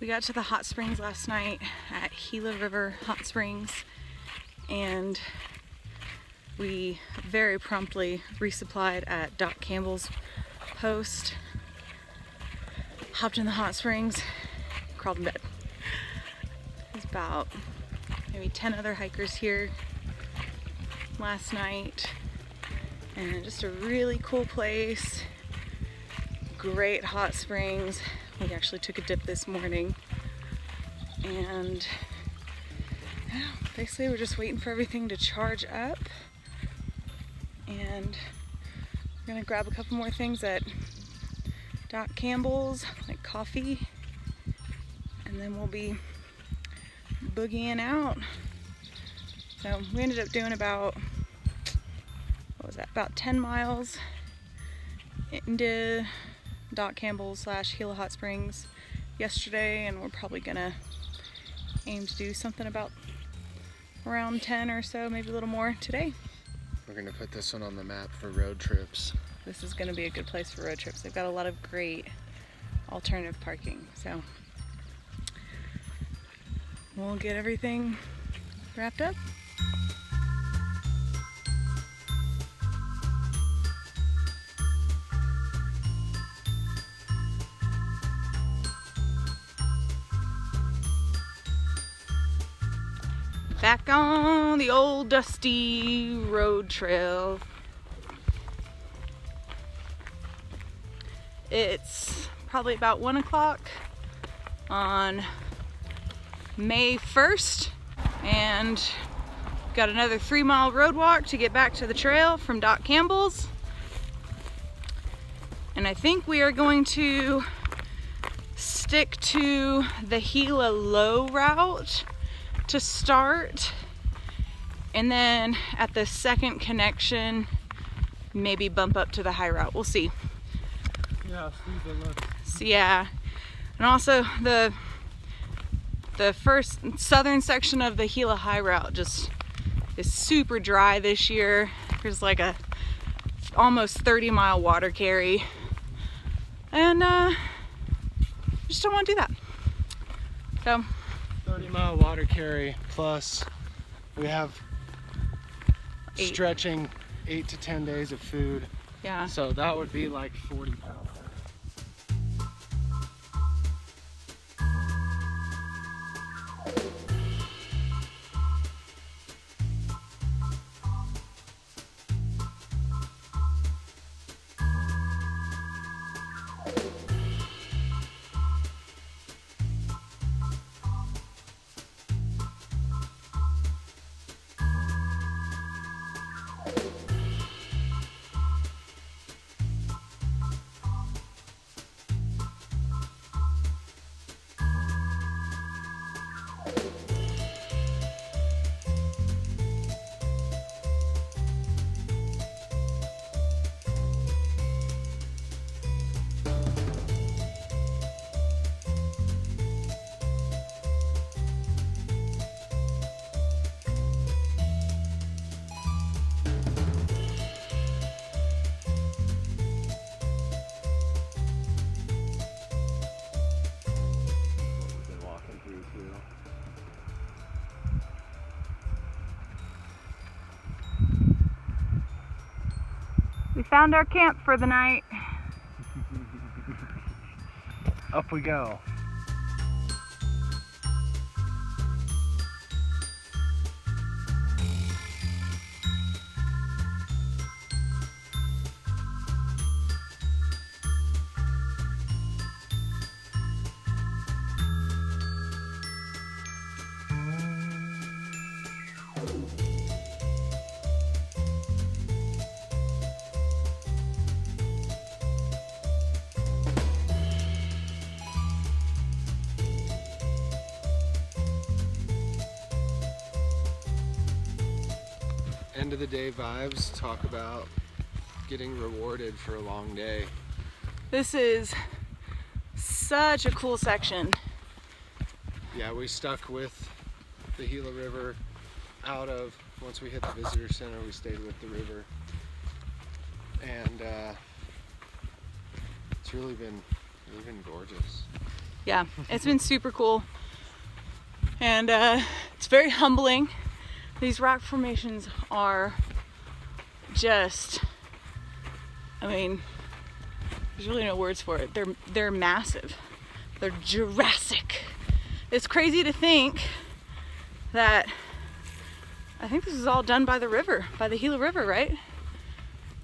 We got to the hot springs last night at Gila River Hot Springs, and we very promptly resupplied at Doc Campbell's post. Hopped in the hot springs, crawled in bed. There's about maybe 10 other hikers here last night, and just a really cool place. Great hot springs. We actually took a dip this morning, and yeah, basically we're just waiting for everything to charge up, and we're gonna grab a couple more things at Doc Campbell's, like coffee, and then we'll be boogieing out. So we ended up doing about, what was that, about 10 miles into Doc Campbell's / Gila Hot Springs yesterday, and we're probably gonna aim to do something about around 10 or so, maybe a little more today. We're gonna put this one on the map for road trips. This is gonna be a good place for road trips. They've got a lot of great alternative parking, so we'll get everything wrapped up. Back on the old dusty road trail. It's probably about 1 o'clock on May 1st, and got another 3-mile road walk to get back to the trail from Doc Campbell's. And I think we are going to stick to the Gila low route to start, and then at the second connection maybe bump up to the high route. We'll see. Yeah, so yeah, and also the first southern section of the Gila high route just is super dry this year. There's like a almost 30-mile water carry, and just don't want to do that. So 30-mile water carry, plus we have stretching 8 to 10 days of food. Yeah. So that would be like 40 pounds. we found our camp for the night. Up we go. End of the day vibes, talk about getting rewarded for a long day. This is such a cool section. Yeah, we stuck with the Gila River out of, once we hit the visitor center, we stayed with the river. And it's really been gorgeous. Yeah, it's been super cool. And it's very humbling. These rock formations are just, I mean, there's really no words for it. They're massive. They're Jurassic. It's crazy to think that, I think this is all done by the river, by the Gila River, right?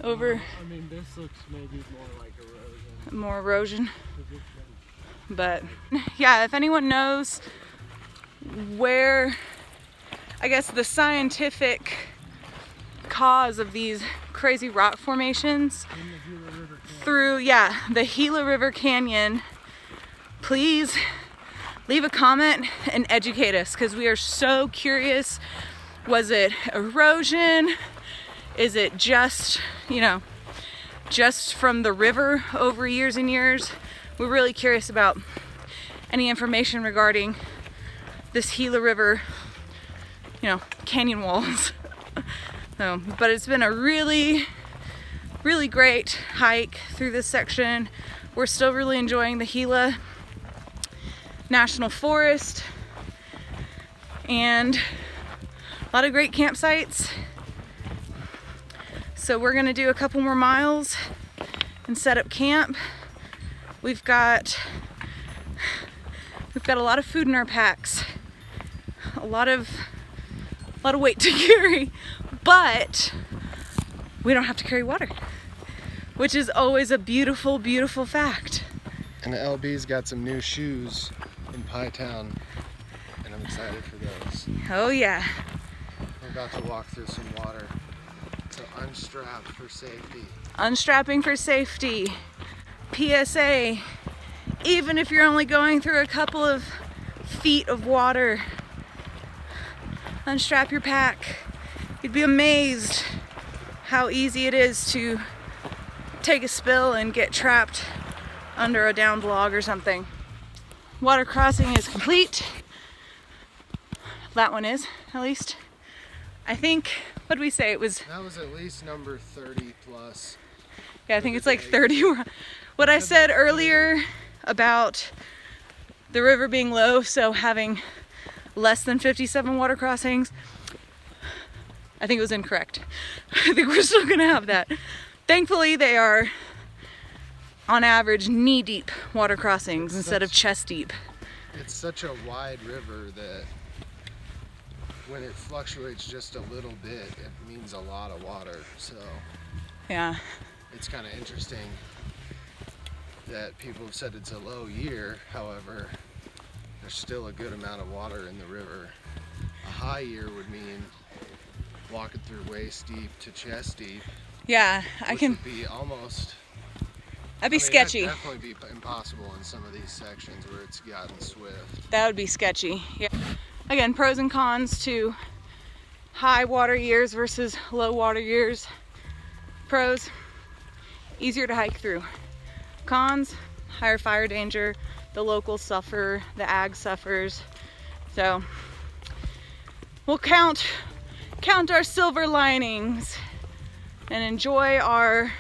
Over. I mean, this looks maybe more like erosion. More erosion. But yeah, if anyone knows where, I guess, the scientific cause of these crazy rock formations through, yeah, the Gila River Canyon, please leave a comment and educate us, because we are so curious. Was it erosion? Is it just, you know, just from the river over years and years? We're really curious about any information regarding this Gila River, you know, canyon walls. So, but it's been a really, really great hike through this section. We're still really enjoying the Gila National Forest and a lot of great campsites. So we're gonna do a couple more miles and set up camp. We've got a lot of food in our packs, a lot of weight to carry, but we don't have to carry water, which is always a beautiful, beautiful fact. And LB's got some new shoes in Pie Town, and I'm excited for those. Oh yeah. We're about to walk through some water, so unstrap for safety. Unstrapping for safety. PSA, even if you're only going through a couple of feet of water, unstrap your pack. You'd be amazed how easy it is to take a spill and get trapped under a downed log or something. Water crossing is complete. That one is, at least. I think, what did we say? It was. That was at least number 30 plus. Yeah, I think it's like 30. What I said earlier about the river being low, so having less than 57 water crossings, I think it was incorrect. I think we're still gonna have that. Thankfully, they are on average knee-deep water crossings instead of chest-deep. It's such a wide river that when it fluctuates just a little bit, it means a lot of water. So yeah, it's kind of interesting that people have said it's a low year. However, there's still a good amount of water in the river. A high year would mean walking through waist deep to chest deep. Yeah, which would be almost. That'd be sketchy. That'd definitely be impossible in some of these sections where it's gotten swift. That would be sketchy. Yeah. Again, pros and cons to high water years versus low water years. Pros, easier to hike through. Cons, higher fire danger. The locals suffer, the ag suffers. So we'll count our silver linings and enjoy our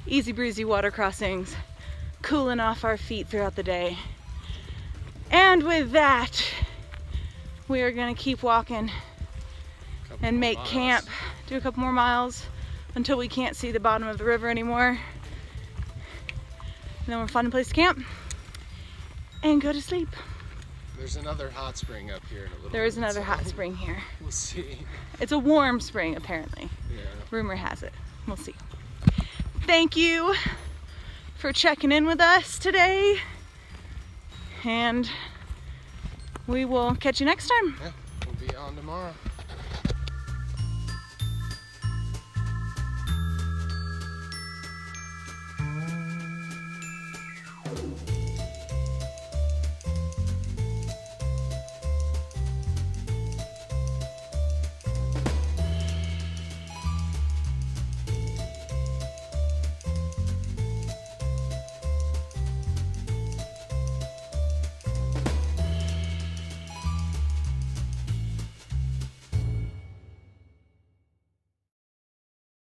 easy breezy water crossings, cooling off our feet throughout the day. And with that, we are gonna keep walking and make camp, do a couple more miles until we can't see the bottom of the river anymore. And then we'll find a place to camp and go to sleep. There's another hot spring up here in a little bit. There is another hot spring here. We'll see. It's a warm spring, apparently. Yeah. Rumor has it. We'll see. Thank you for checking in with us today. And we will catch you next time. Yeah, we'll be on tomorrow.